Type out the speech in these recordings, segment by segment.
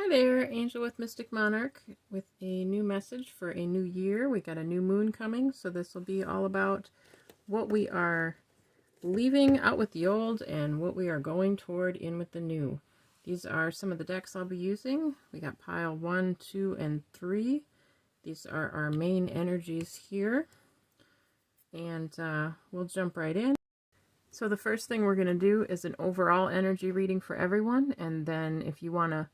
Hi there, Angel with Mystic Monarch with a new message for a new year. We got a new moon coming, so this will be all about what we are leaving out with the old and what we are going toward in with the new. These are some of the decks I'll be using. We got pile 1, 2, and 3. These are our main energies here, and we'll jump right in. So the first thing we're going to do is an overall energy reading for everyone, and then if you want to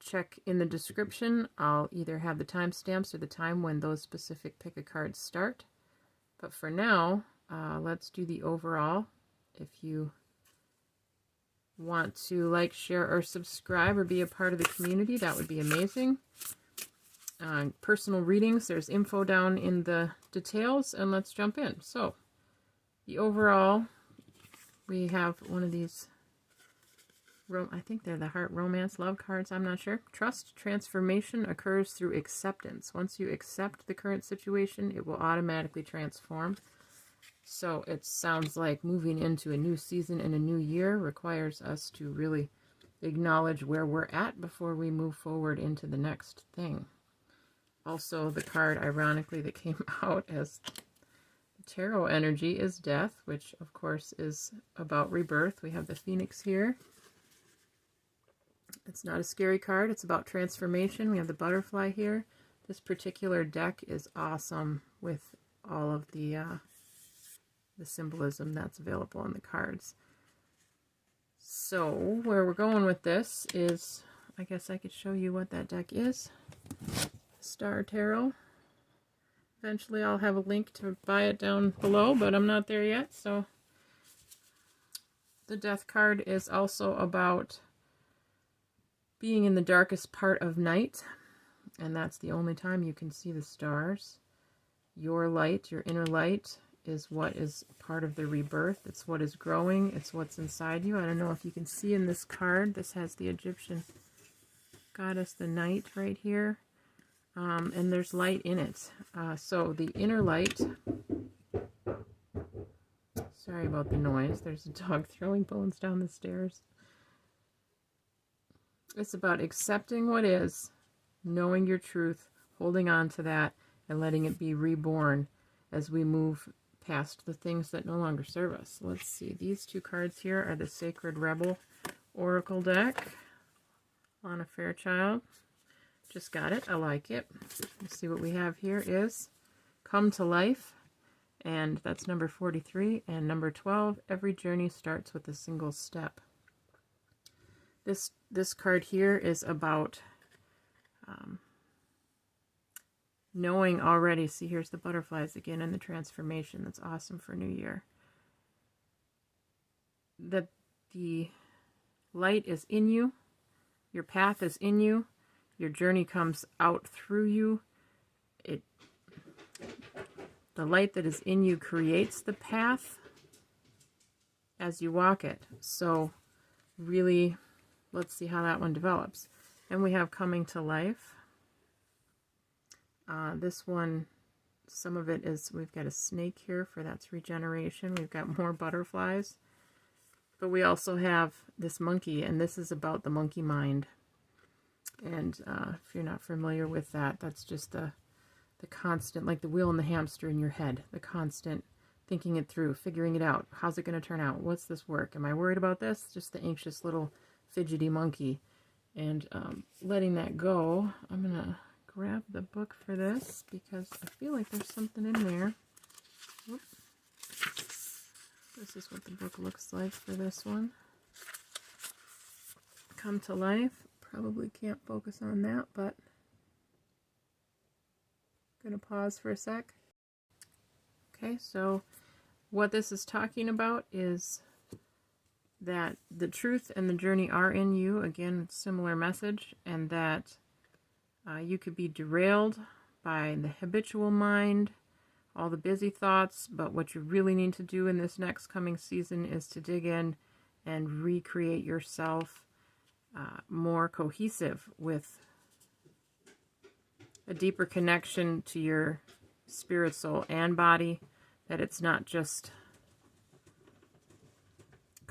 check in the description, I'll either have the timestamps or the time when those specific pick a cards start. But for now, let's do the overall. If you want to like, share, or subscribe or be a part of the community, that would be amazing. Personal readings, there's info down in the details, and let's jump in. So, the overall, we have one of these, I think they're the heart, romance, love cards, I'm not sure. Trust transformation occurs through acceptance. Once you accept the current situation, it will automatically transform. So it sounds like moving into a new season and a new year requires us to really acknowledge where we're at before we move forward into the next thing. Also, the card, ironically, that came out as tarot energy is death, which of course is about rebirth. We have the Phoenix here. It's not a scary card. It's about transformation. We have the butterfly here. This particular deck is awesome with all of the symbolism that's available in the cards. So where we're going with this is, I guess I could show you what that deck is. Star Tarot. Eventually I'll have a link to buy it down below, but I'm not there yet. So the death card is also about being in the darkest part of night, and that's the only time you can see the stars. Your light, your inner light, is what is part of the rebirth. It's what is growing. It's what's inside you. I don't know if you can see in this card, this has the Egyptian goddess, the night, right here, and there's light in it. So the inner light, sorry about the noise, there's a dog throwing bones down the stairs. It's about accepting what is, knowing your truth, holding on to that, and letting it be reborn as we move past the things that no longer serve us. Let's see. These two cards here are the Sacred Rebel Oracle deck. Lana Fairchild. Just got it. I like it. Let's see what we have here is Come to Life, and that's number 43, and number 12, Every journey starts with a single step. This card here is about knowing already. See, here's the butterflies again and the transformation. That's awesome for New Year. That the light is in you. Your path is in you. Your journey comes out through you. The light that is in you creates the path as you walk it. So really, let's see how that one develops. And we have Coming to Life. This one, some of it is, we've got a snake here for that's regeneration. We've got more butterflies. But we also have this monkey, and this is about the monkey mind. And if you're not familiar with that, that's just the constant, like the wheel and the hamster in your head, the constant thinking it through, figuring it out. How's it going to turn out? What's this work? Am I worried about this? Just the anxious little fidgety monkey. And letting that go. I'm going to grab the book for this because I feel like there's something in there. Whoop. This is what the book looks like for this one. Come to Life. Probably can't focus on that, but I'm going to pause for a sec. Okay, so what this is talking about is that the truth and the journey are in you. Again, similar message, and that you could be derailed by the habitual mind, all the busy thoughts, but what you really need to do in this next coming season is to dig in and recreate yourself more cohesive with a deeper connection to your spirit, soul, and body, that it's not just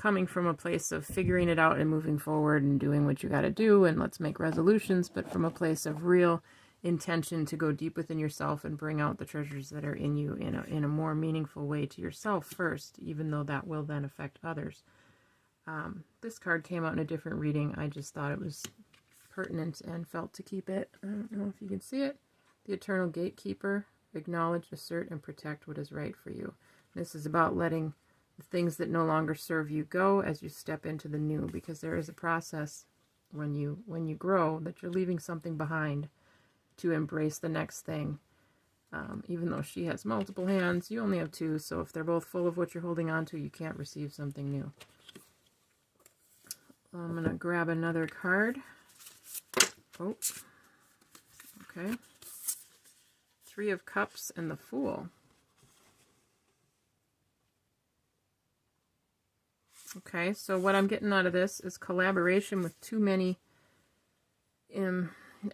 coming from a place of figuring it out and moving forward and doing what you got to do and let's make resolutions, but from a place of real intention to go deep within yourself and bring out the treasures that are in you in a more meaningful way to yourself first, even though that will then affect others. This card came out in a different reading. I just thought it was pertinent and felt to keep it. I don't know if you can see it. The Eternal Gatekeeper. Acknowledge, assert, and protect what is right for you. This is about letting the things that no longer serve you go as you step into the new, because there is a process when you grow that you're leaving something behind to embrace the next thing. Even though she has multiple hands, you only have two, so if they're both full of what you're holding on to, you can't receive something new. I'm going to grab another card. Oh, okay. Three of Cups and the Fool. Okay, so what I'm getting out of this is collaboration with too many.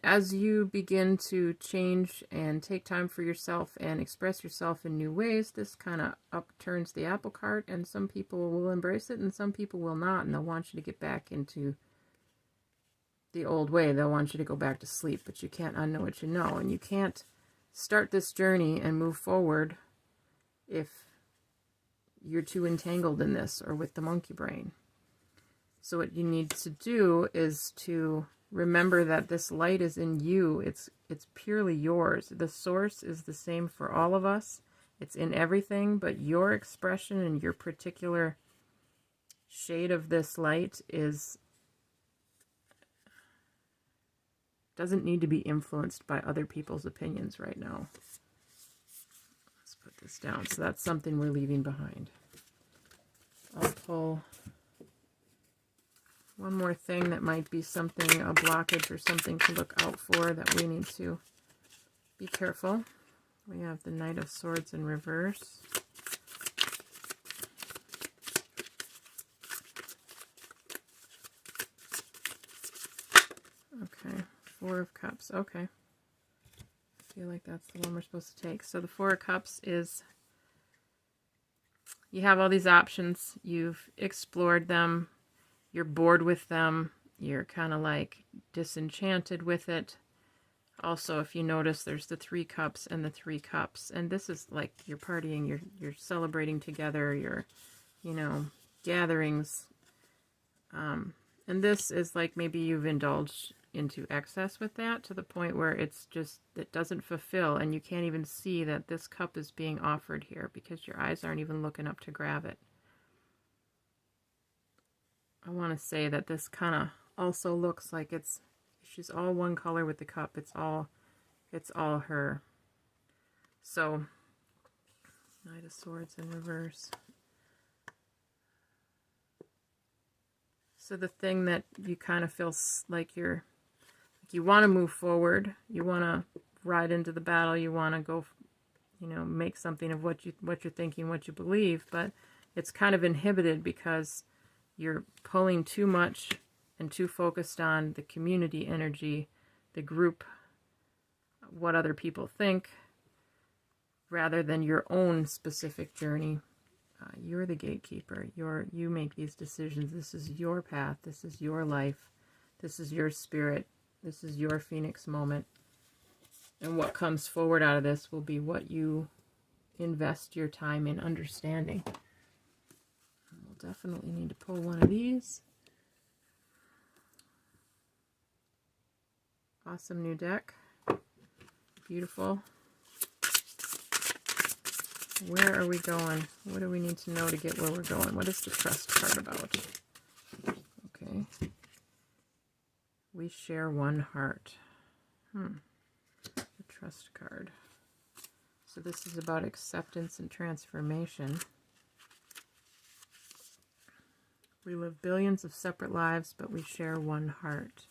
As you begin to change and take time for yourself and express yourself in new ways, this kind of upturns the apple cart, and some people will embrace it and some people will not, and they'll want you to get back into the old way. They'll want you to go back to sleep, but you can't unknow what you know, and you can't start this journey and move forward if you're too entangled in this or with the monkey brain. So what you need to do is to remember that this light is in you. It's purely yours. The source is the same for all of us. It's in everything, but your expression and your particular shade of this light doesn't need to be influenced by other people's opinions right now. Let's put this down. So that's something we're leaving behind. I'll pull one more thing that might be something, a blockage or something to look out for that we need to be careful. We have the Knight of Swords in reverse. Okay, Four of Cups. Okay. I feel like that's the one we're supposed to take. So the Four of Cups is, you have all these options. You've explored them. You're bored with them. You're kind of like disenchanted with it. Also, if you notice, there's the Three Cups and the Three Cups. And this is like you're partying, you're celebrating together, you're, gatherings. And this is like maybe you've indulged into excess with that to the point where it doesn't fulfill, and you can't even see that this cup is being offered here because your eyes aren't even looking up to grab it. I want to say that this kind of also looks like she's all one color with the cup. It's all her. So, Knight of Swords in reverse. So the thing that you kind of feel like you want to move forward, you want to ride into the battle, you want to go, make something of what you're thinking, what you believe, but it's kind of inhibited because you're pulling too much and too focused on the community energy, the group, what other people think, rather than your own specific journey. You're the gatekeeper. You make these decisions. This is your path. This is your life. This is your spirit. This is your Phoenix moment. And what comes forward out of this will be what you invest your time in understanding. We'll definitely need to pull one of these. Awesome new deck. Beautiful. Where are we going? What do we need to know to get where we're going? What is the trust card about? Okay. We share one heart. The trust card. So this is about acceptance and transformation. We live billions of separate lives, but we share one heart.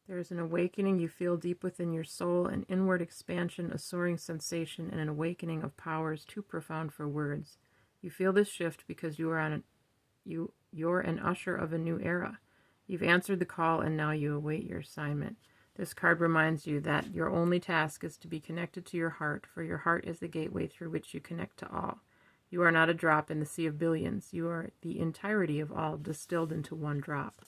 There is an awakening you feel deep within your soul, an inward expansion, a soaring sensation, and an awakening of powers too profound for words. You feel this shift because you're an usher of a new era. You've answered the call, and now you await your assignment. This card reminds you that your only task is to be connected to your heart, for your heart is the gateway through which you connect to all. You are not a drop in the sea of billions. You are the entirety of all distilled into one drop.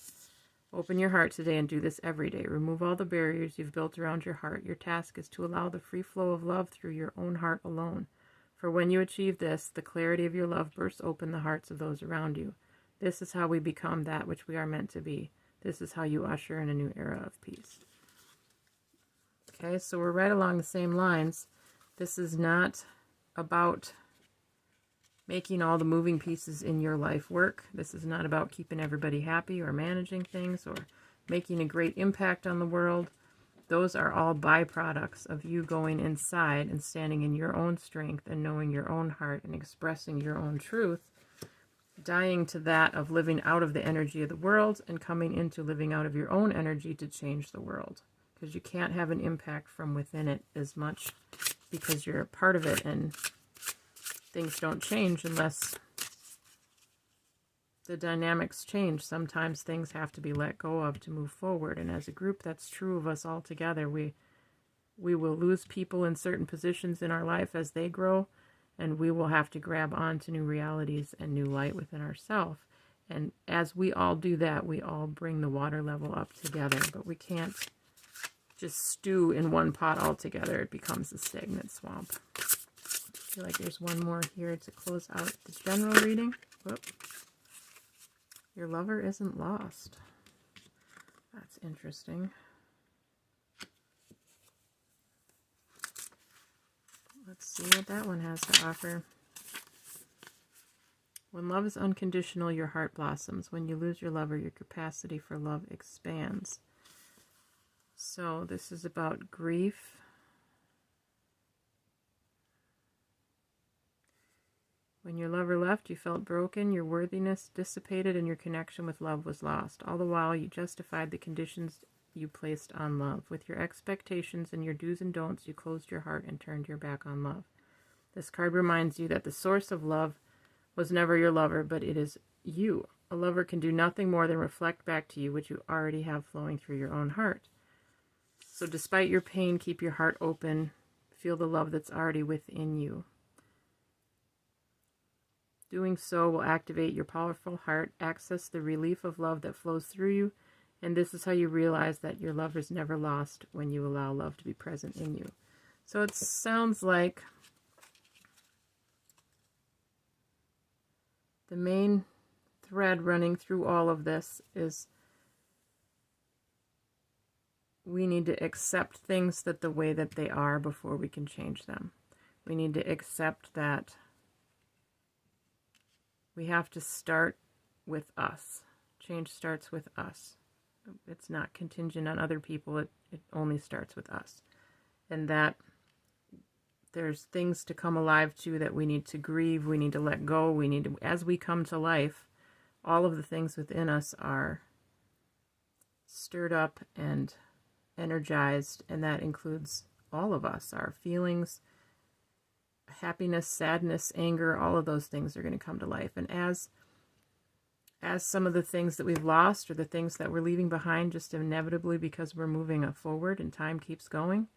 Open your heart today and do this every day. Remove all the barriers you've built around your heart. Your task is to allow the free flow of love through your own heart alone. For when you achieve this, the clarity of your love bursts open the hearts of those around you. This is how we become that which we are meant to be. This is how you usher in a new era of peace. Okay, so we're right along the same lines. This is not about making all the moving pieces in your life work. This is not about keeping everybody happy or managing things or making a great impact on the world. Those are all byproducts of you going inside and standing in your own strength and knowing your own heart and expressing your own truth, dying to that of living out of the energy of the world and coming into living out of your own energy to change the world. Because you can't have an impact from within it as much because you're a part of it, and things don't change unless the dynamics change. Sometimes things have to be let go of to move forward, and as a group, that's true of us all together. We will lose people in certain positions in our life as they grow, and we will have to grab on to new realities and new light within ourselves. And as we all do that, we all bring the water level up together, but we can't just stew in one pot altogether. It becomes a stagnant swamp. I feel like there's one more here to close out the general reading. Whoop. Your lover isn't lost. That's interesting. Let's see what that one has to offer. When love is unconditional, your heart blossoms. When you lose your lover, your capacity for love expands. So this is about grief. When your lover left, you felt broken, your worthiness dissipated, and your connection with love was lost. All the while, you justified the conditions you placed on love. With your expectations and your do's and don'ts, you closed your heart and turned your back on love. This card reminds you that the source of love was never your lover, but it is you. A lover can do nothing more than reflect back to you what you already have flowing through your own heart. So despite your pain, keep your heart open. Feel the love that's already within you. Doing so will activate your powerful heart, access the relief of love that flows through you, and this is how you realize that your love is never lost when you allow love to be present in you. So it sounds like the main thread running through all of this is we need to accept things that the way that they are before we can change them. We need to accept that we have to start with us. Change starts with us. It's not contingent on other people. It only starts with us. And that there's things to come alive to that we need to grieve. We need to let go. We need to, as we come to life, all of the things within us are stirred up and energized. And that includes all of us, our feelings, happiness, sadness, anger, all of those things are going to come to life. And as some of the things that we've lost or the things that we're leaving behind just inevitably because we're moving forward and time keeps going,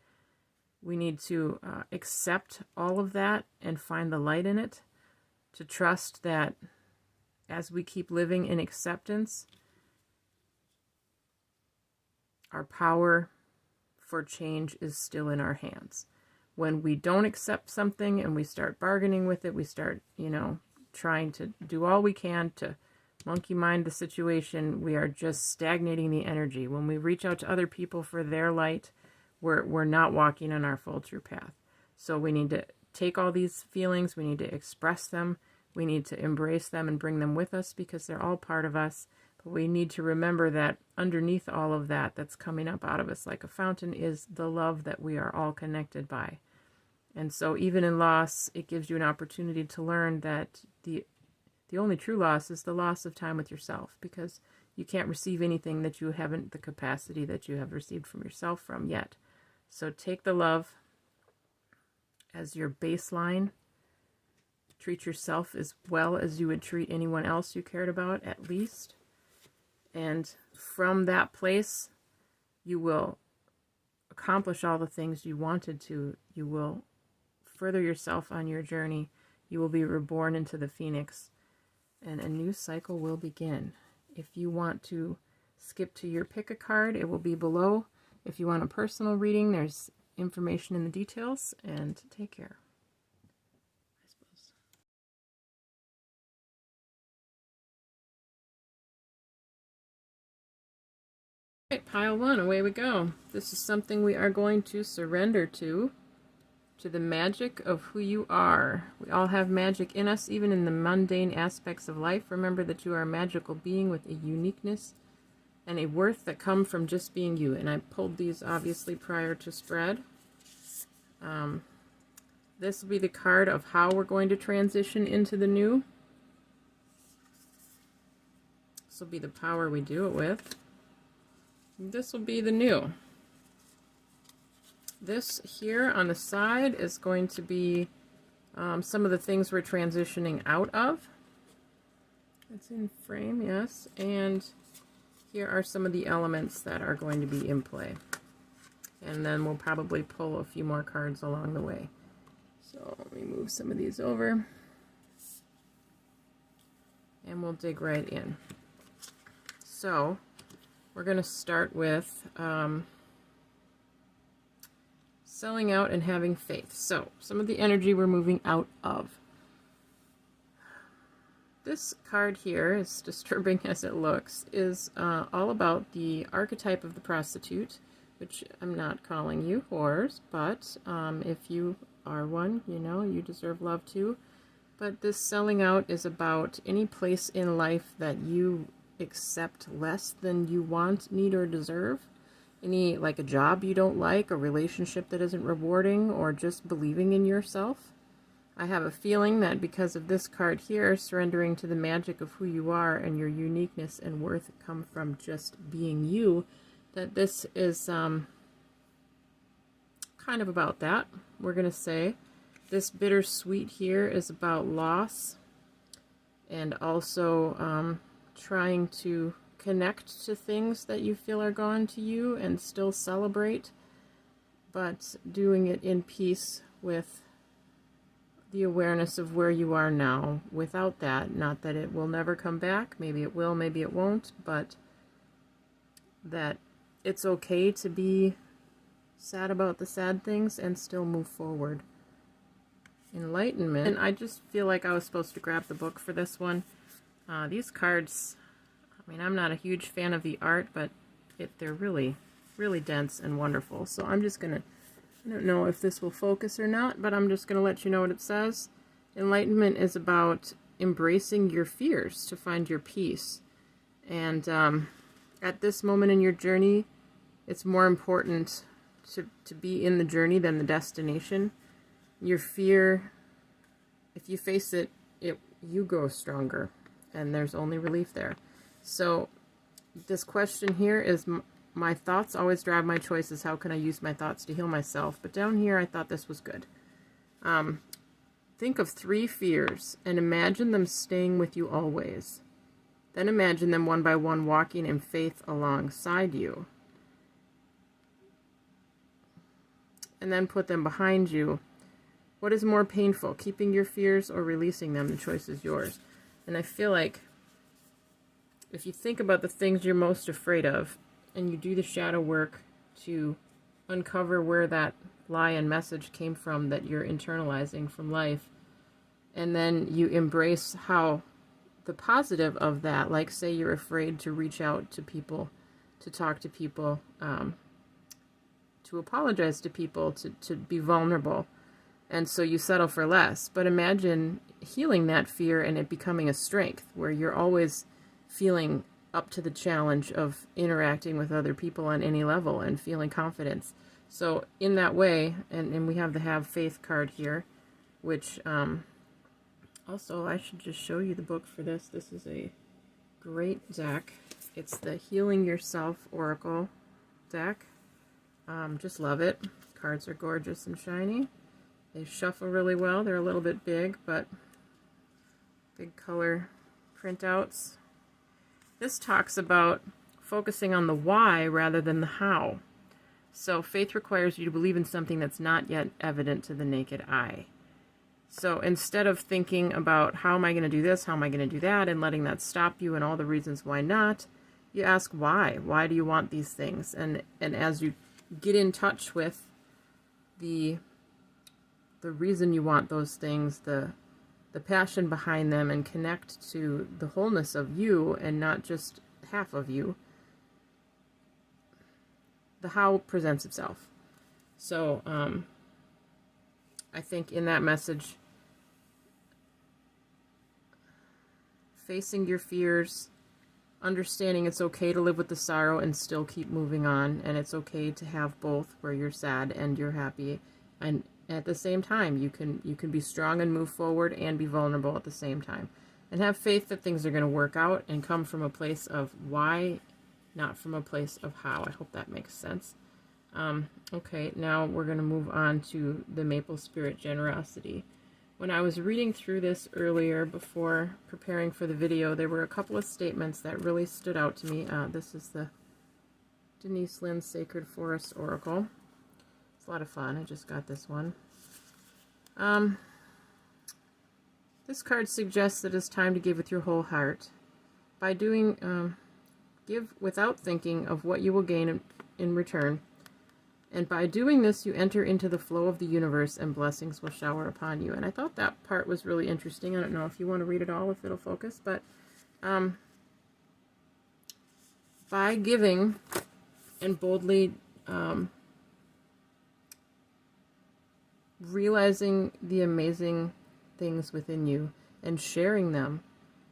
we need to accept all of that and find the light in it, to trust that as we keep living in acceptance, our power for change is still in our hands. When we don't accept something and we start bargaining with it, we start, trying to do all we can to monkey mind the situation, we are just stagnating the energy. When we reach out to other people for their light, we're not walking on our full true path. So we need to take all these feelings, we need to express them, we need to embrace them and bring them with us because they're all part of us. But we need to remember that underneath all of that that's coming up out of us like a fountain is the love that we are all connected by. And so even in loss, it gives you an opportunity to learn that the only true loss is the loss of time with yourself, because you can't receive anything that you haven't the capacity that you have received from yourself from yet. So take the love as your baseline. Treat yourself as well as you would treat anyone else you cared about, at least. And from that place, you will accomplish all the things you wanted to. You will further yourself on your journey. You will be reborn into the phoenix, and a new cycle will begin. If you want to skip to your pick a card, it will be below. If you want a personal reading, there's information in the details, and take care. I suppose. Right, pile one, away we go. This is something we are going to surrender to the magic of who you are. We all have magic in us, even in the mundane aspects of life. Remember that you are a magical being with a uniqueness and a worth that come from just being you. And I pulled these obviously prior to spread. This will be the card of how we're going to transition into the new. This will be the power we do it with. This will be the new. This here on the side is going to be some of the things we're transitioning out of. It's in frame, yes. And here are some of the elements that are going to be in play. And then we'll probably pull a few more cards along the way. So let me move some of these over. And we'll dig right in. So we're going to start with selling out and having faith. So some of the energy we're moving out of. This card here, as disturbing as it looks, is all about the archetype of the prostitute, which I'm not calling you whores, but if you are one, you know, you deserve love too. But this selling out is about any place in life that you accept less than you want, need, or deserve. Any, like a job you don't like, a relationship that isn't rewarding, or just believing in yourself. I have a feeling that because of this card here, surrendering to the magic of who you are and your uniqueness and worth come from just being you, that this is kind of about that. We're going to say this bittersweet here is about loss and also trying to connect to things that you feel are gone to you and still celebrate, but doing it in peace with the awareness of where you are now. Without that, not that it will never come back, maybe it will, maybe it won't, but that it's okay to be sad about the sad things and still move forward. Enlightenment. And I just feel like I was supposed to grab the book for this one. These cards, I mean, I'm not a huge fan of the art, but they're really, really dense and wonderful. So I'm just going to, I don't know if this will focus or not, but I'm just going to let you know what it says. Enlightenment is about embracing your fears to find your peace. And at this moment in your journey, it's more important to be in the journey than the destination. Your fear, if you face it, you grow stronger, and there's only relief there. So this question here is, my thoughts always drive my choices. How can I use my thoughts to heal myself? But down here, I thought this was good. Think of 3 fears and imagine them staying with you always. Then imagine them one by one walking in faith alongside you. And then put them behind you. What is more painful, keeping your fears or releasing them? The choice is yours. And I feel like if you think about the things you're most afraid of, and you do the shadow work to uncover where that lie and message came from that you're internalizing from life, and then you embrace how the positive of that, like say you're afraid to reach out to people, to talk to people, to apologize to people, to be vulnerable, and so you settle for less. But imagine healing that fear and it becoming a strength where you're always feeling up to the challenge of interacting with other people on any level and feeling confidence. So in that way, and we have the Have Faith card here, which also I should just show you the book for this. This is a great deck. It's the Healing Yourself Oracle deck. Just love it. Cards are gorgeous and shiny. They shuffle really well. They're a little bit big, but big color printouts. This talks about focusing on the why rather than the how. So faith requires you to believe in something that's not yet evident to the naked eye. So instead of thinking about how am I going to do this, how am I going to do that, and letting that stop you and all the reasons why not, you ask why. Why do you want these things? And as you get in touch with the reason you want those things, the passion behind them, and connect to the wholeness of you and not just half of you, the how presents itself. So I think in that message, facing your fears, understanding it's okay to live with the sorrow and still keep moving on, and it's okay to have both, where you're sad and you're happy, and at the same time you can be strong and move forward and be vulnerable at the same time, and have faith that things are going to work out and come from a place of why, not from a place of how. I hope that makes sense. Okay, now we're going to move on to the Maple Spirit Generosity. When I was reading through this earlier before preparing for the video, there were a couple of statements that really stood out to me. This is the Denise Lynn Sacred Forest Oracle. It's a lot of fun. I just got this one. This card suggests that it's time to give with your whole heart. By doing, give without thinking of what you will gain in return. And by doing this, you enter into the flow of the universe and blessings will shower upon you. And I thought that part was really interesting. I don't know if you want to read it all, if it'll focus, but by giving and boldly realizing the amazing things within you and sharing them,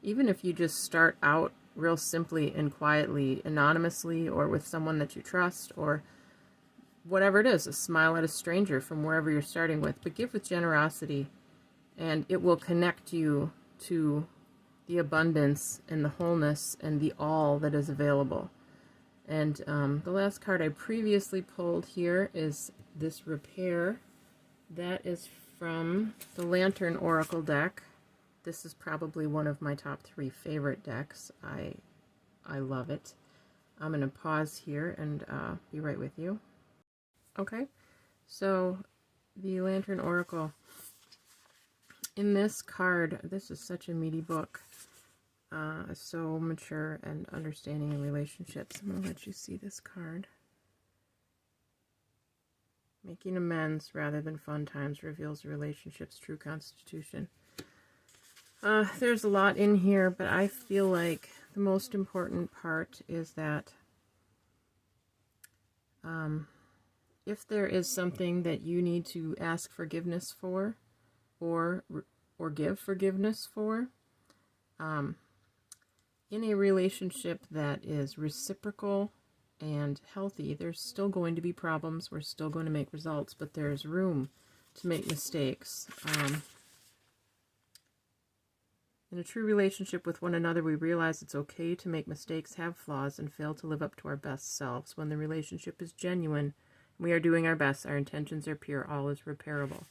even if you just start out real simply and quietly, anonymously, or with someone that you trust, or whatever it is, a smile at a stranger from wherever you're starting with, but give with generosity, and it will connect you to the abundance and the wholeness and the all that is available. And the last card I previously pulled here is this Repair. That is from the Lantern Oracle deck. This is probably one of my top 3 favorite decks. I love it. I'm going to pause here and be right with you. Okay, so the Lantern Oracle. In this card, this is such a meaty book. So mature and understanding in relationships. I'm going to let you see this card. Making amends rather than fun times reveals a relationship's true constitution. There's a lot in here, but I feel like the most important part is that if there is something that you need to ask forgiveness for, or give forgiveness for, in a relationship that is reciprocal and healthy, there's still going to be problems. We're still going to make results, but there's room to make mistakes. In a true relationship with one another, we realize it's okay to make mistakes, have flaws, and fail to live up to our best selves. When the relationship is genuine, we are doing our best, our intentions are pure, all is repairable.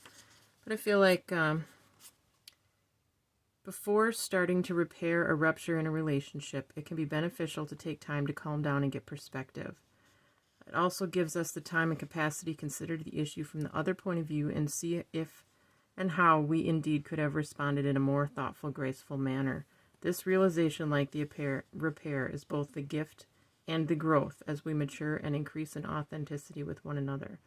But I feel like before starting to repair a rupture in a relationship, it can be beneficial to take time to calm down and get perspective. It also gives us the time and capacity to consider the issue from the other point of view and see if and how we indeed could have responded in a more thoughtful, graceful manner. This realization, like the repair, is both the gift and the growth as we mature and increase in authenticity with one another.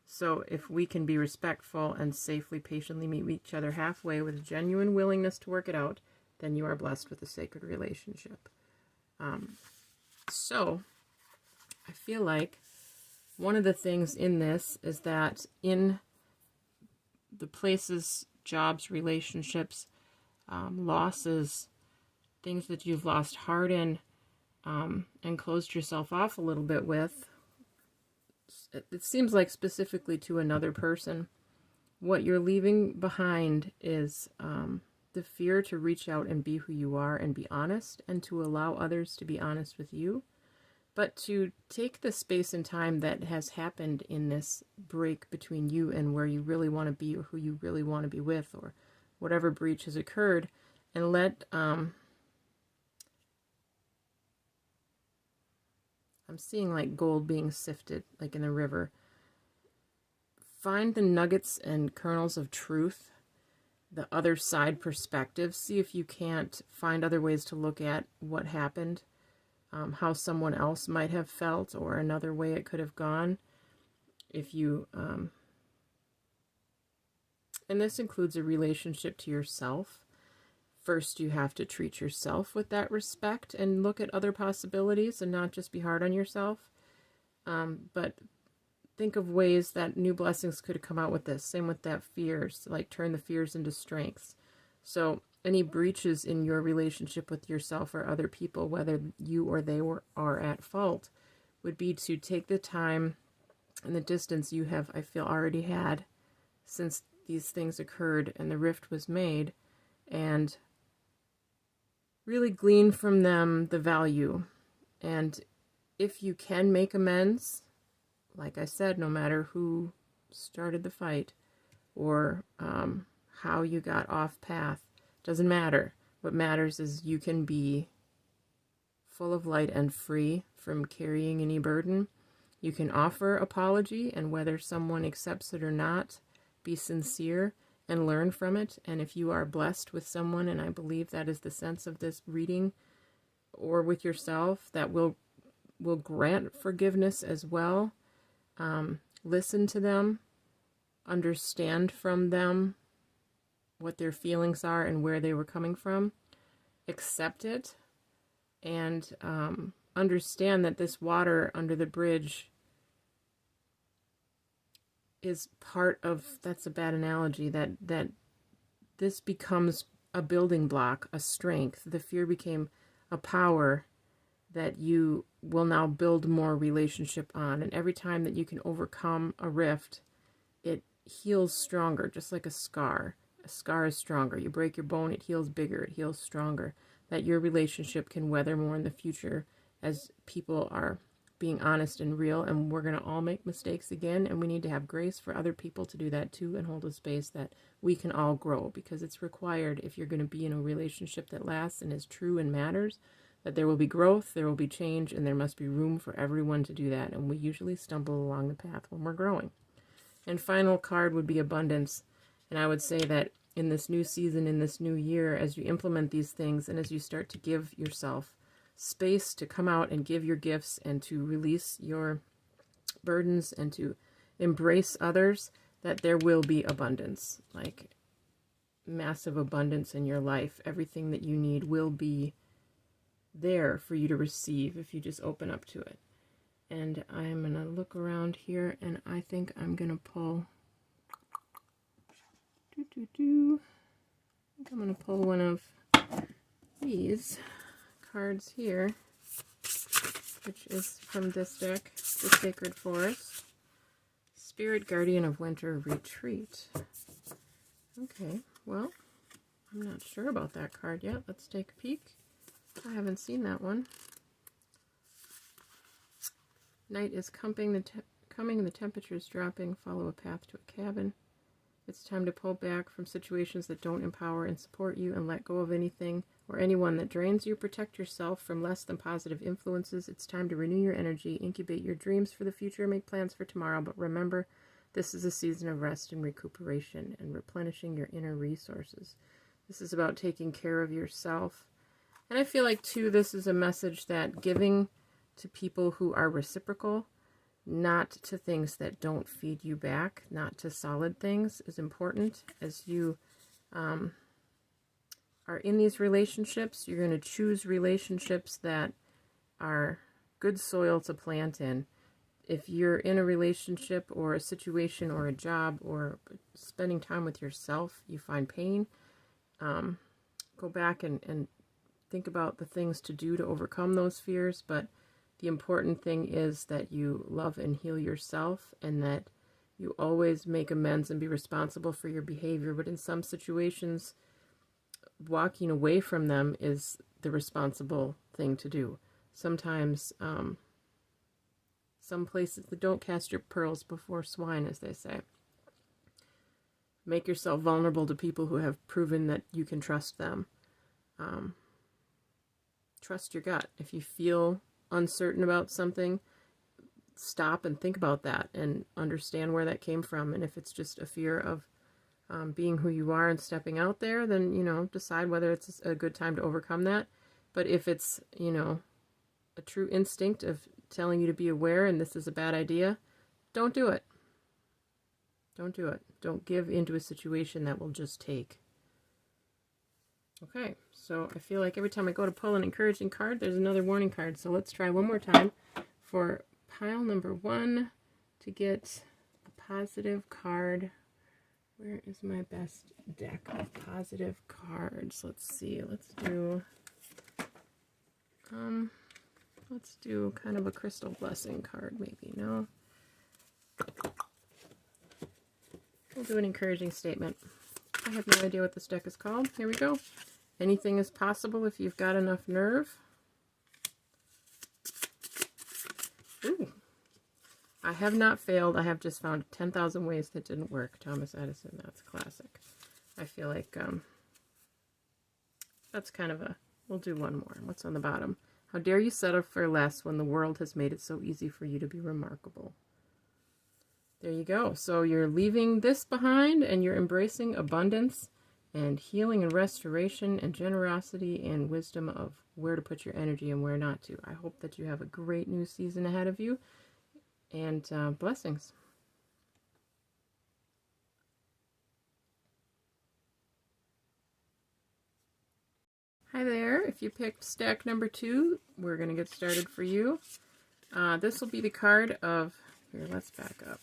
So if we can be respectful and safely, patiently meet each other halfway with a genuine willingness to work it out, then you are blessed with a sacred relationship. So I feel like one of the things in this is that in the places, jobs, relationships, losses, things that you've lost heart in, and closed yourself off a little bit with, it seems like specifically to another person, what you're leaving behind is the fear to reach out and be who you are and be honest, and to allow others to be honest with you, but to take the space and time that has happened in this break between you and where you really want to be, or who you really want to be with, or whatever breach has occurred, and let I'm seeing like gold being sifted, like in the river. Find the nuggets and kernels of truth the other side perspective. See if you can't find other ways to look at what happened, how someone else might have felt, or another way it could have gone. If you, and this includes a relationship to yourself. First, you have to treat yourself with that respect and look at other possibilities and not just be hard on yourself. But think of ways that new blessings could come out with this. Same with that fears, like turn the fears into strengths. So any breaches in your relationship with yourself or other people, whether you or they are at fault, would be to take the time and the distance you have, I feel, already had since these things occurred and the rift was made, and really glean from them the value. And if you can make amends, like I said, no matter who started the fight or how you got off path, doesn't matter. What matters is you can be full of light and free from carrying any burden. You can offer apology, and whether someone accepts it or not, be sincere and learn from it. And if you are blessed with someone, and I believe that is the sense of this reading, or with yourself, that will grant forgiveness as well. Listen to them, understand from them what their feelings are and where they were coming from, accept it, and understand that this water under the bridge is part of, that's a bad analogy, that this becomes a building block, a strength. The fear became a power that you will now build more relationship on. And every time that you can overcome a rift, it heals stronger, just like a scar. A scar is stronger. You break your bone, it heals bigger, it heals stronger. That your relationship can weather more in the future as people are being honest and real. And we're going to all make mistakes again, and we need to have grace for other people to do that too, and hold a space that we can all grow, because it's required if you're going to be in a relationship that lasts and is true and matters. That there will be growth, there will be change, and there must be room for everyone to do that. And we usually stumble along the path when we're growing. And final card would be abundance. And I would say that in this new season, in this new year, as you implement these things and as you start to give yourself space to come out and give your gifts and to release your burdens and to embrace others, that there will be abundance, like massive abundance in your life. Everything that you need will be there for you to receive if you just open up to it. And I'm going to look around here, and I think I'm going to pull I think I'm going to pull one of these cards here, which is from this deck, The Sacred Forest. Spirit Guardian of Winter Retreat. Okay, well, I'm not sure about that card yet. Let's take a peek. I haven't seen that one. Night is coming, the temperature is dropping. Follow a path to a cabin. It's time to pull back from situations that don't empower and support you, and let go of anything or anyone that drains you. Protect yourself from less than positive influences. It's time to renew your energy, incubate your dreams for the future, make plans for tomorrow. But remember, this is a season of rest and recuperation and replenishing your inner resources. This is about taking care of yourself. And I feel like, too, this is a message that giving to people who are reciprocal, not to things that don't feed you back, not to solid things, is important. As you are in these relationships, you're going to choose relationships that are good soil to plant in. If you're in a relationship or a situation or a job or spending time with yourself, you find pain, go back and think about the things to do to overcome those fears. But the important thing is that you love and heal yourself, and that you always make amends and be responsible for your behavior. But in some situations, walking away from them is the responsible thing to do. Sometimes, some places that don't cast your pearls before swine, as they say. Make yourself vulnerable to people who have proven that you can trust them. Trust your gut. If you feel uncertain about something, stop and think about that and understand where that came from. And if it's just a fear of being who you are and stepping out there, then, you know, decide whether it's a good time to overcome that. But if it's, you know, a true instinct of telling you to be aware and this is a bad idea, don't do it. Don't do it. Don't give into a situation that will just take. Okay, so I feel like every time I go to pull an encouraging card, there's another warning card. So let's try one more time for pile number 1 to get a positive card. Where is my best deck of positive cards? Let's see. Let's do kind of a crystal blessing card, maybe. No. We'll do an encouraging statement. I have no idea what this deck is called. Here we go. Anything is possible if you've got enough nerve. Ooh. I have not failed. I have just found 10,000 ways that didn't work. Thomas Edison, that's classic. I feel like that's kind of a... We'll do one more. What's on the bottom? How dare you settle for less when the world has made it so easy for you to be remarkable. There you go. So you're leaving this behind and you're embracing abundance and healing and restoration and generosity and wisdom of where to put your energy and where not to. I hope that you have a great new season ahead of you, and blessings. Hi there. If you picked stack number 2, we're going to get started for you. This will be the card of... Here, let's back up.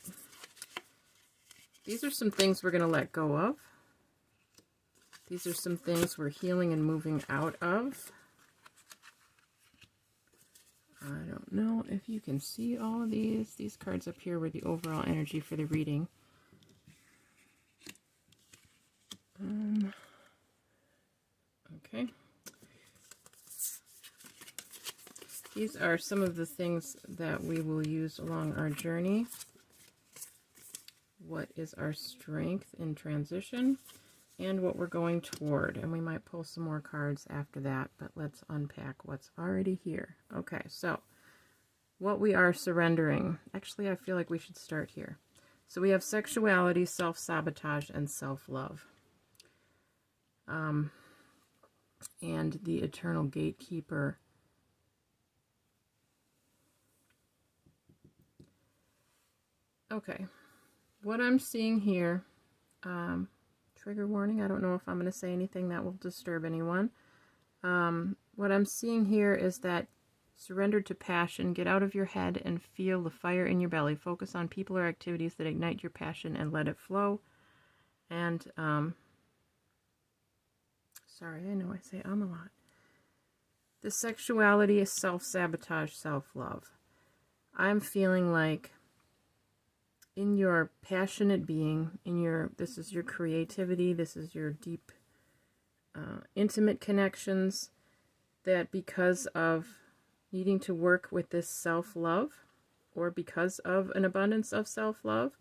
These are some things we're going to let go of. These are some things we're healing and moving out of. I don't know if you can see all of these. These cards up here were the overall energy for the reading. Okay. These are some of the things that we will use along our journey. What is our strength in transition? And what we're going toward. And we might pull some more cards after that, but let's unpack what's already here. Okay, so what we are surrendering. Actually, I feel like we should start here. So we have sexuality, self-sabotage, and self-love. And the eternal gatekeeper. Okay, what I'm seeing here, trigger warning, I don't know if I'm going to say anything that will disturb anyone. What I'm seeing here is that surrender to passion, get out of your head and feel the fire in your belly. Focus on people or activities that ignite your passion and let it flow. And, sorry, I know I say a lot. The sexuality is self-sabotage, self-love. I'm feeling like in your passionate being, this is your creativity, this is your deep, intimate connections, that because of needing to work with this self-love, or because of an abundance of self-love,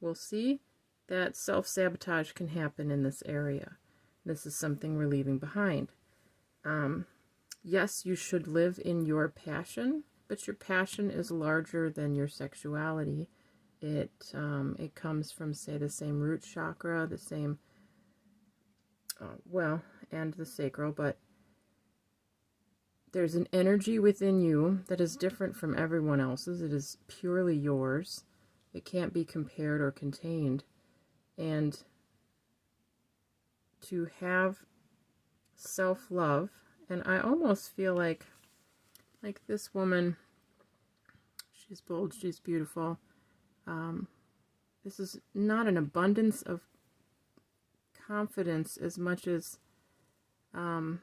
we'll see that self-sabotage can happen in this area. This is something we're leaving behind. Yes, you should live in your passion, but your passion is larger than your sexuality. It comes from, say, the same root chakra, the same, and the sacral, but there's an energy within you that is different from everyone else's. It is purely yours. It can't be compared or contained. And to have self-love, and I almost feel like this woman, she's bold, she's beautiful. This is not an abundance of confidence as much as I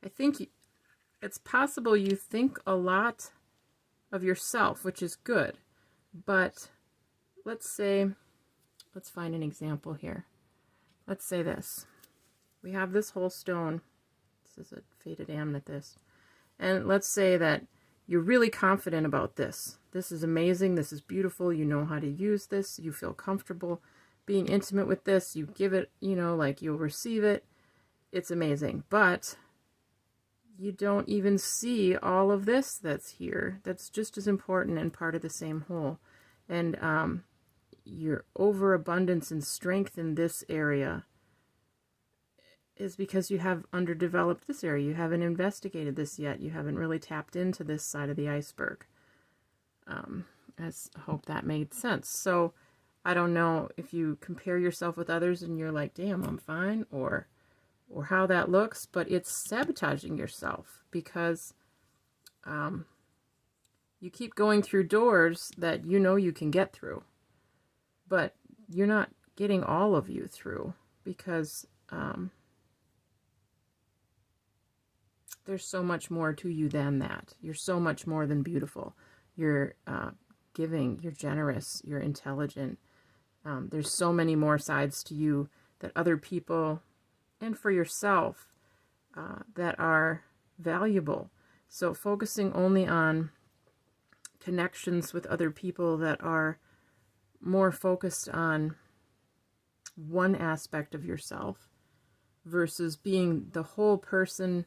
think it's possible you think a lot of yourself, which is good, but let's find an example here. Let's say this. We have this whole stone. This is a faded amethyst. And let's say that you're really confident about this. This is amazing. This is beautiful. You know how to use this. You feel comfortable being intimate with this. You give it, like you'll receive it. It's amazing. But you don't even see all of this that's here. That's just as important and part of the same whole. And your overabundance and strength in this area is because you have underdeveloped this area. You haven't investigated this yet. You haven't really tapped into this side of the iceberg. I hope that made sense. So I don't know if you compare yourself with others and you're like, damn, I'm fine, or how that looks, but it's sabotaging yourself because you keep going through doors that you know you can get through, but you're not getting all of you through because there's so much more to you than that. You're so much more than beautiful. You're giving, you're generous, you're intelligent. There's so many more sides to you that other people, and for yourself, that are valuable. So focusing only on connections with other people that are more focused on one aspect of yourself versus being the whole person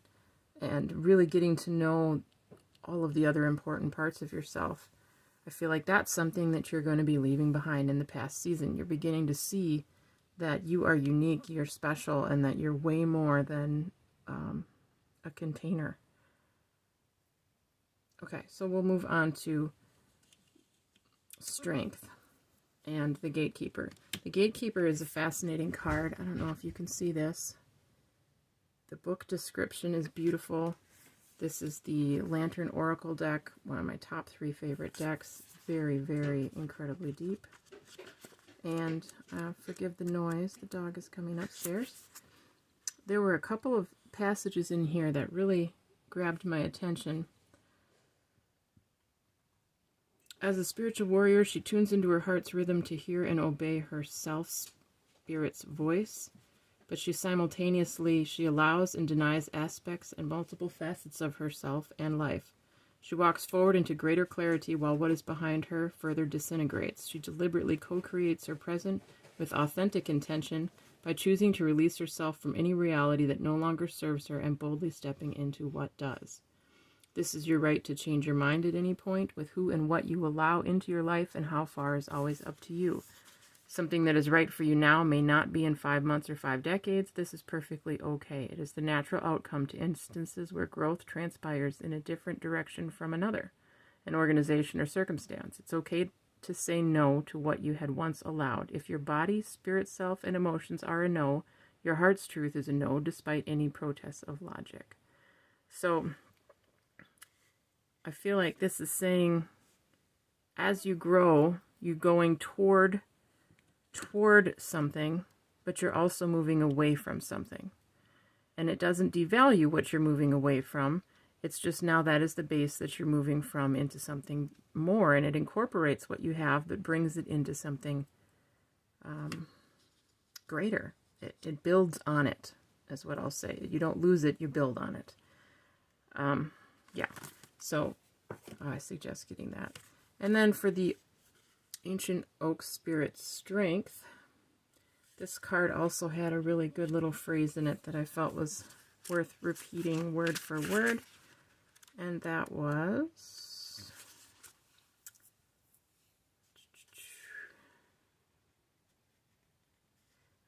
and really getting to know all of the other important parts of yourself. I feel like that's something that you're going to be leaving behind in the past season. You're beginning to see that you are unique, you're special, and that you're way more than a container. Okay, so we'll move on to strength and the gatekeeper. The gatekeeper is a fascinating card. I don't know if you can see this. The book description is beautiful. This is the Lantern Oracle deck, one of my top 3 favorite decks. Very, very incredibly deep. And forgive the noise, the dog is coming upstairs. There were a couple of passages in here that really grabbed my attention. As a spiritual warrior, she tunes into her heart's rhythm to hear and obey her self-spirit's voice. But she allows and denies aspects and multiple facets of herself and life. She walks forward into greater clarity while what is behind her further disintegrates. She deliberately co-creates her present with authentic intention by choosing to release herself from any reality that no longer serves her and boldly stepping into what does. This is your right to change your mind at any point. With who and what you allow into your life and how far is always up to you. Something that is right for you now may not be in 5 months or 5 decades. This is perfectly okay. It is the natural outcome to instances where growth transpires in a different direction from another, an organization or circumstance. It's okay to say no to what you had once allowed. If your body, spirit self, and emotions are a no, your heart's truth is a no, despite any protests of logic. So I feel like this is saying, as you grow, you're going toward something, but you're also moving away from something. And it doesn't devalue what you're moving away from. It's just now that is the base that you're moving from into something more, and it incorporates what you have, but brings it into something greater. It builds on it, is what I'll say. You don't lose it, you build on it. Yeah, so I suggest getting that. And then for the Ancient Oak Spirit Strength, this card also had a really good little phrase in it that I felt was worth repeating word for word, and that was,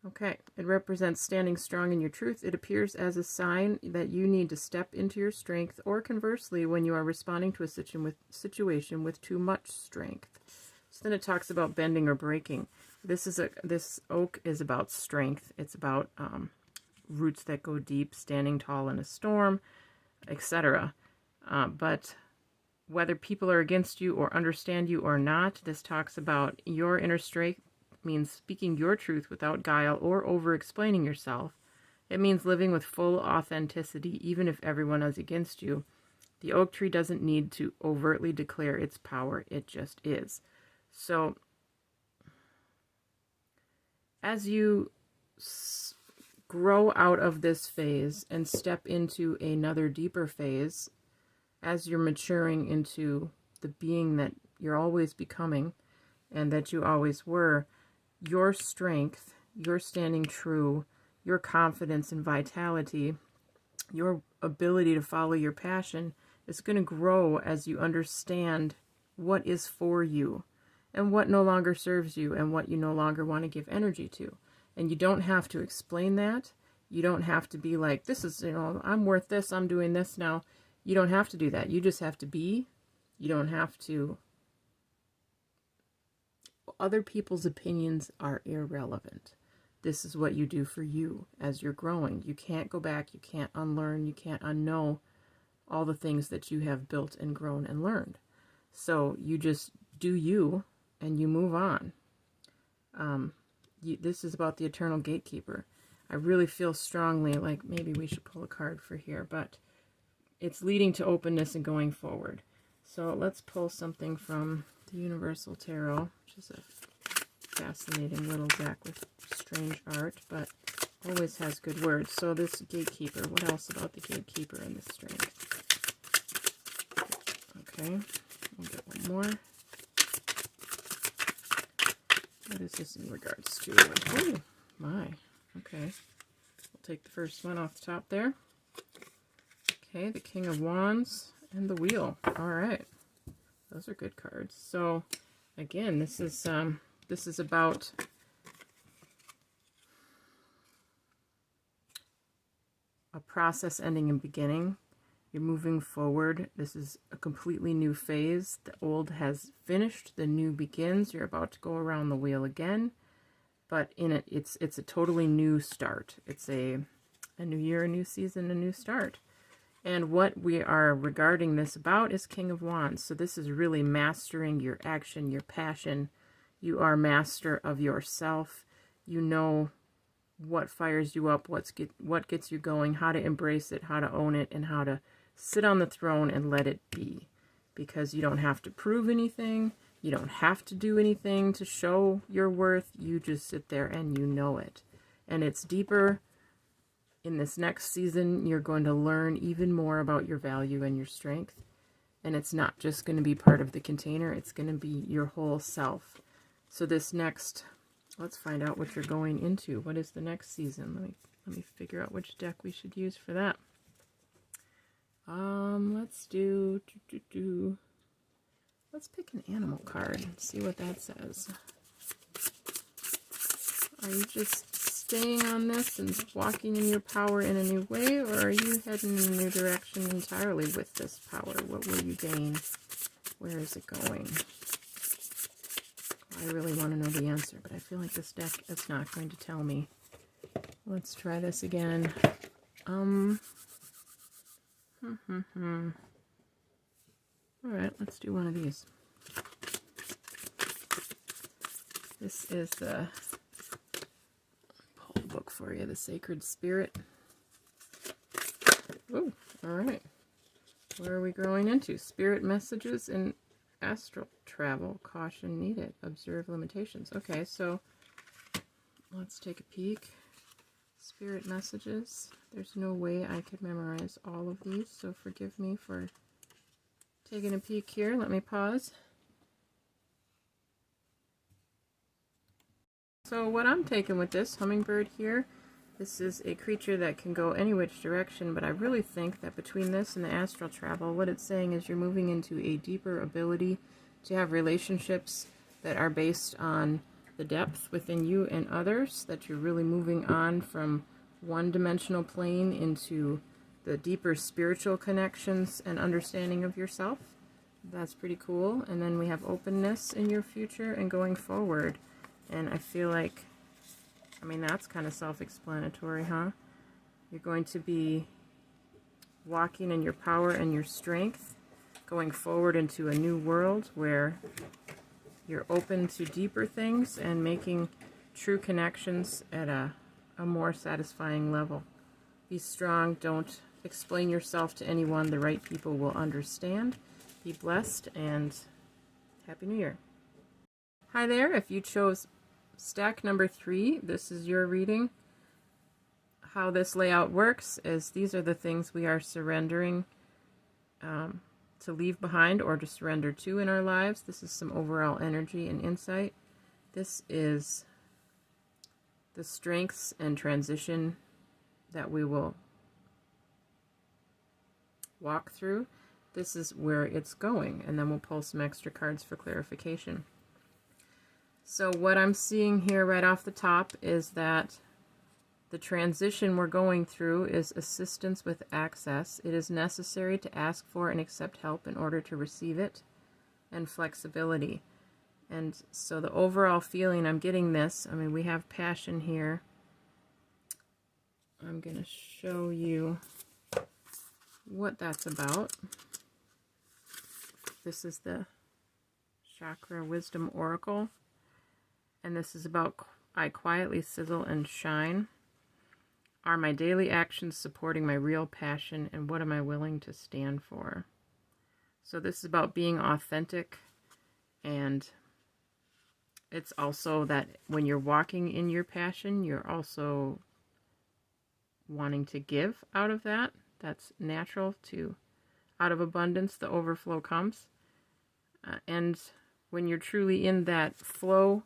okay, it represents standing strong in your truth. It appears as a sign that you need to step into your strength, or conversely, when you are responding to a situation with too much strength. So then it talks about bending or breaking. This oak is about strength. It's about roots that go deep, standing tall in a storm, etc. But whether people are against you or understand you or not, this talks about your inner strength. Means speaking your truth without guile or over-explaining yourself. It means living with full authenticity, even if everyone is against you. The oak tree doesn't need to overtly declare its power. It just is. So, as you grow out of this phase and step into another deeper phase, as you're maturing into the being that you're always becoming and that you always were, your strength, your standing true, your confidence and vitality, your ability to follow your passion is going to grow as you understand what is for you. and what no longer serves you and what you no longer want to give energy to. And you don't have to explain that. You don't have to be like, this is, I'm worth this, I'm doing this now. You don't have to do that. You just have to be. You don't have to. Other people's opinions are irrelevant. This is what you do for you as you're growing. You can't go back. You can't unlearn. You can't unknow all the things that you have built and grown and learned. So you just do you and you move on. This is about the eternal gatekeeper. I really feel strongly like maybe we should pull a card for here, but it's leading to openness and going forward. So let's pull something from the Universal Tarot, which is a fascinating little deck with strange art, but always has good words. So this gatekeeper, what else about the gatekeeper and the strength? Okay, we'll get one more. What is this in regards to? Oh, my. Okay. We'll take the first one off the top there. Okay, the King of Wands and the Wheel. All right. Those are good cards. So, again, this is about a process ending and beginning. You're moving forward. This is a completely new phase. The old has finished. The new begins. You're about to go around the wheel again. But in it, it's a totally new start. It's a new year, a new season, a new start. And what we are regarding this about is King of Wands. So this is really mastering your action, your passion. You are master of yourself. You know what fires you up, what gets you going, how to embrace it, how to own it, and how to sit on the throne and let it be. Because you don't have to prove anything. You don't have to do anything to show your worth. You just sit there and you know it. And it's deeper. In this next season, you're going to learn even more about your value and your strength. And it's not just going to be part of the container. It's going to be your whole self. So this next, let's find out what you're going into. What is the next season? Let me figure out which deck we should use for that. Let's let's pick an animal card and see what that says. Are you just staying on this and walking in your power in a new way, or are you heading in a new direction entirely with this power? What will you gain? Where is it going? I really want to know the answer, but I feel like this deck is not going to tell me. Let's try this again. Alright, let's do one of these. This is the, pull the book for you, the Sacred Spirit. Oh, alright. Where are we growing into? Spirit messages and astral travel. Caution needed. Observe limitations. Okay, so let's take a peek. Spirit messages. There's no way I could memorize all of these, so forgive me for taking a peek here. Let me pause. So what I'm taking with this hummingbird here, this is a creature that can go any which direction, but I really think that between this and the astral travel, what it's saying is you're moving into a deeper ability to have relationships that are based on the depth within you and others, that you're really moving on from one-dimensional plane into the deeper spiritual connections and understanding of yourself. That's pretty cool. And then we have openness in your future and going forward. And I feel like, I mean, that's kind of self-explanatory, huh? You're going to be walking in your power and your strength, going forward into a new world where you're open to deeper things and making true connections at a more satisfying level. Be strong. Don't explain yourself to anyone. The right people will understand. Be blessed, and Happy New Year. Hi there. If you chose stack number 3, this is your reading. How this layout works is these are the things we are surrendering to leave behind or to surrender to in our lives. This is some overall energy and insight. This is the strengths and transition that we will walk through. This is where it's going, and then we'll pull some extra cards for clarification. So what I'm seeing here right off the top is that the transition we're going through is assistance with access. It is necessary to ask for and accept help in order to receive it, and flexibility. And so the overall feeling, I'm getting this, I mean, we have passion here. I'm going to show you what that's about. This is the Chakra Wisdom Oracle. And this is about, I quietly sizzle and shine. Are my daily actions supporting my real passion, and what am I willing to stand for? So this is about being authentic, and it's also that when you're walking in your passion, you're also wanting to give out of that. That's natural to, out of abundance, the overflow comes. And when you're truly in that flow,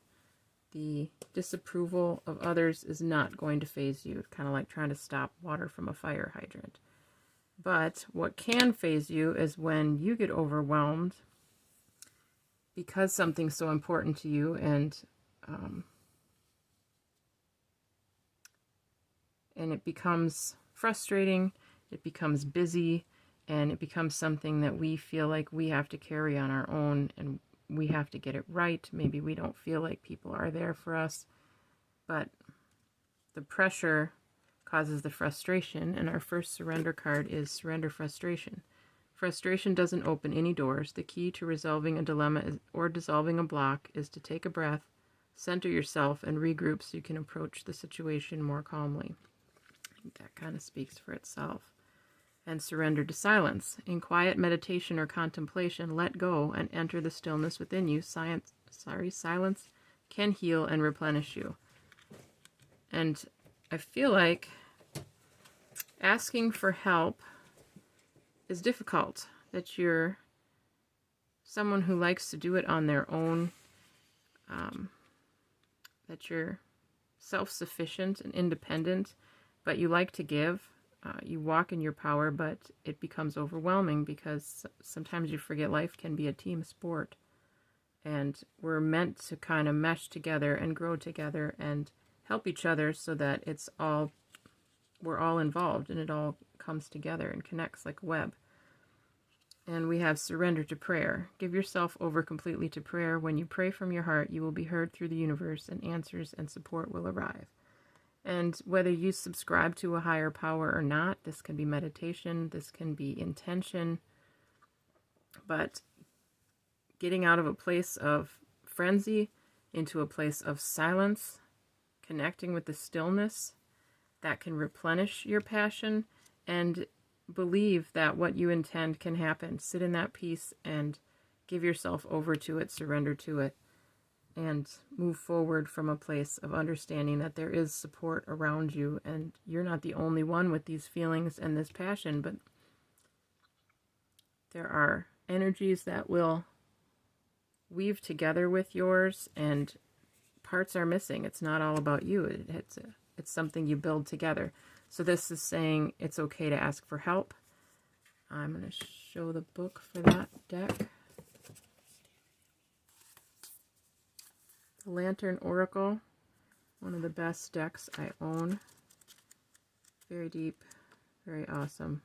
the disapproval of others is not going to faze you. It's kind of like trying to stop water from a fire hydrant. But what can faze you is when you get overwhelmed because something's so important to you, and it becomes frustrating, it becomes busy, and it becomes something that we feel like we have to carry on our own, and we have to get it right. Maybe we don't feel like people are there for us, but the pressure causes the frustration, and our first surrender card is Surrender Frustration. Frustration doesn't open any doors. The key to resolving a dilemma or dissolving a block is to take a breath, center yourself, and regroup so you can approach the situation more calmly. I think that kind of speaks for itself. And surrender to silence. In quiet meditation or contemplation, let go and enter the stillness within you. Silence can heal and replenish you. And I feel like asking for help is difficult. That you're someone who likes to do it on their own. That you're self-sufficient and independent, but you like to give. You walk in your power, but it becomes overwhelming because sometimes you forget life can be a team sport. And we're meant to kind of mesh together and grow together and help each other so that we're all involved and it all comes together and connects like a web. And we have surrender to prayer. Give yourself over completely to prayer. When you pray from your heart, you will be heard through the universe, and answers and support will arrive. And whether you subscribe to a higher power or not, this can be meditation, this can be intention, but getting out of a place of frenzy into a place of silence, connecting with the stillness, that can replenish your passion, and believe that what you intend can happen. Sit in that peace and give yourself over to it, surrender to it, and move forward from a place of understanding that there is support around you, and you're not the only one with these feelings and this passion, but there are energies that will weave together with yours, and parts are missing. It's not all about you. It's something you build together. So this is saying it's okay to ask for help. I'm going to show the book for that deck. The Lantern Oracle, one of the best decks I own. Very deep, very awesome.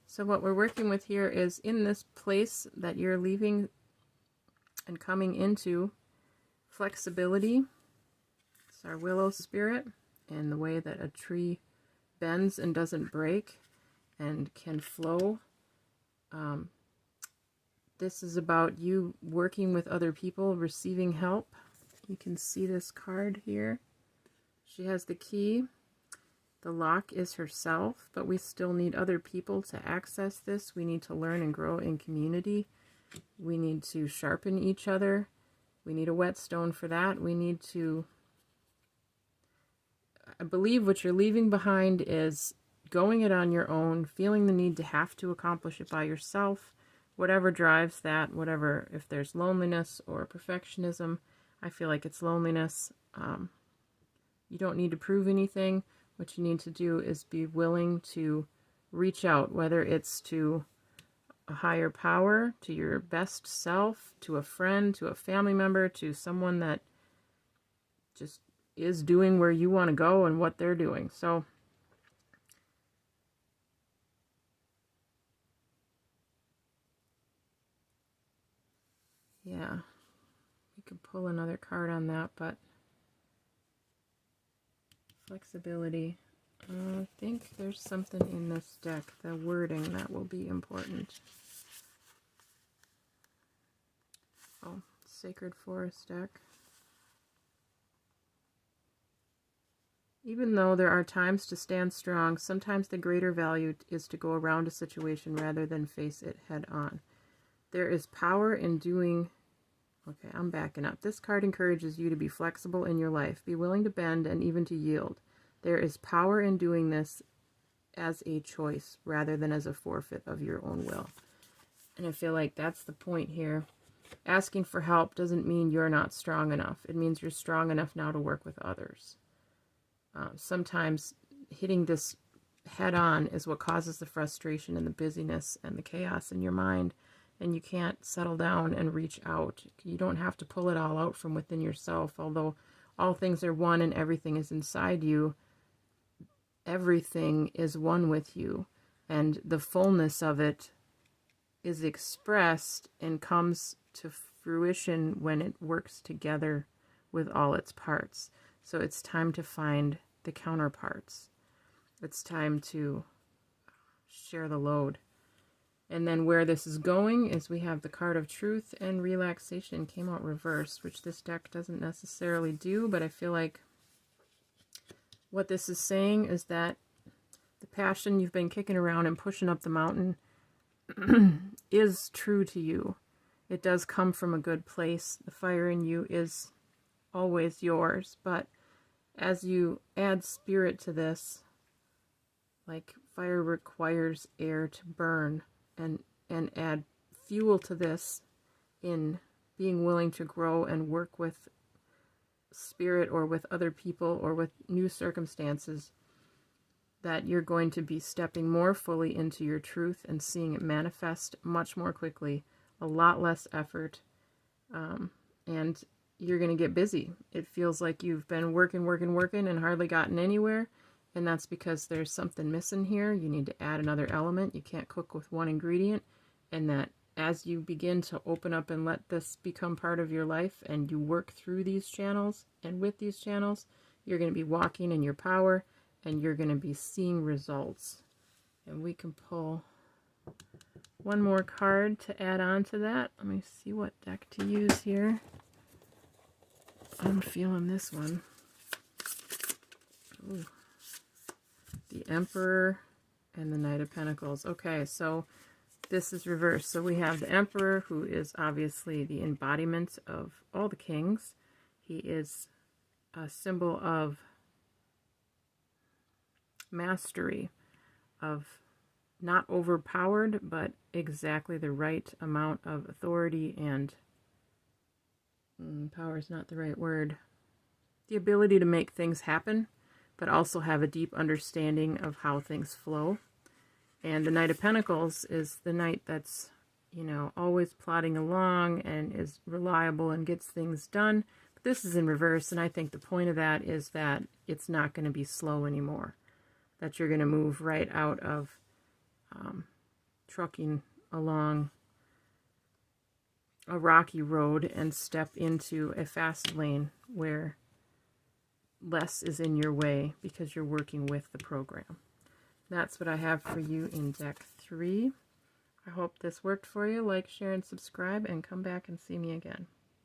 So what we're working with here is in this place that you're leaving and coming into, flexibility. It's our willow spirit, and the way that a tree bends and doesn't break and can flow. This is about you working with other people, receiving help. You can see this card here. She has the key. The lock is herself, but we still need other people to access this. We need to learn and grow in community. We need to sharpen each other. We need a whetstone for that. We need to... I believe what you're leaving behind is going it on your own, feeling the need to have to accomplish it by yourself, whatever drives that, whatever, if there's loneliness or perfectionism, I feel like it's loneliness. You don't need to prove anything. What you need to do is be willing to reach out, whether it's to a higher power, to your best self, to a friend, to a family member, to someone that just is doing where you want to go and what they're doing. So yeah, we could pull another card on that, but flexibility. I think there's something in this deck, the wording, that will be important. Oh, Sacred Forest deck. Even though there are times to stand strong, sometimes the greater value is to go around a situation rather than face it head on. There is power in doing... Okay, I'm backing up. This card encourages you to be flexible in your life, be willing to bend and even to yield. There is power in doing this as a choice rather than as a forfeit of your own will. And I feel like that's the point here. Asking for help doesn't mean you're not strong enough. It means you're strong enough now to work with others. Sometimes hitting this head on is what causes the frustration and the busyness and the chaos in your mind, and you can't settle down and reach out. You don't have to pull it all out from within yourself, although all things are one and everything is inside you. Everything is one with you, and the fullness of it is expressed and comes to fruition when it works together with all its parts. So it's time to find the counterparts. It's time to share the load. And then where this is going is we have the card of truth and relaxation came out reversed, which this deck doesn't necessarily do, but I feel like what this is saying is that the passion you've been kicking around and pushing up the mountain is true to you. It does come from a good place. The fire in you is always yours, but as you add spirit to this, like fire requires air to burn, and add fuel to this in being willing to grow and work with spirit or with other people or with new circumstances, that you're going to be stepping more fully into your truth and seeing it manifest much more quickly, a lot less effort, and you're going to get busy. It feels like you've been working and hardly gotten anywhere, and that's because there's something missing here. You need to add another element. You can't cook with one ingredient, and that as you begin to open up and let this become part of your life and you work through these channels and with these channels, you're going to be walking in your power and you're going to be seeing results. And we can pull one more card to add on to that. Let me see what deck to use here. I'm feeling this one. Ooh. The Emperor and the Knight of Pentacles. Okay, so this is reversed. So we have the Emperor, who is obviously the embodiment of all the kings. He is a symbol of mastery, of not overpowered, but exactly the right amount of authority and power is not the right word. The ability to make things happen, but also have a deep understanding of how things flow. And the Knight of Pentacles is the knight that's, you know, always plodding along and is reliable and gets things done. But this is in reverse, and I think the point of that is that it's not going to be slow anymore. That you're going to move right out of trucking along a rocky road and step into a fast lane where less is in your way because you're working with the program. That's what I have for you in deck 3. I hope this worked for you. Like, share, and subscribe, and come back and see me again.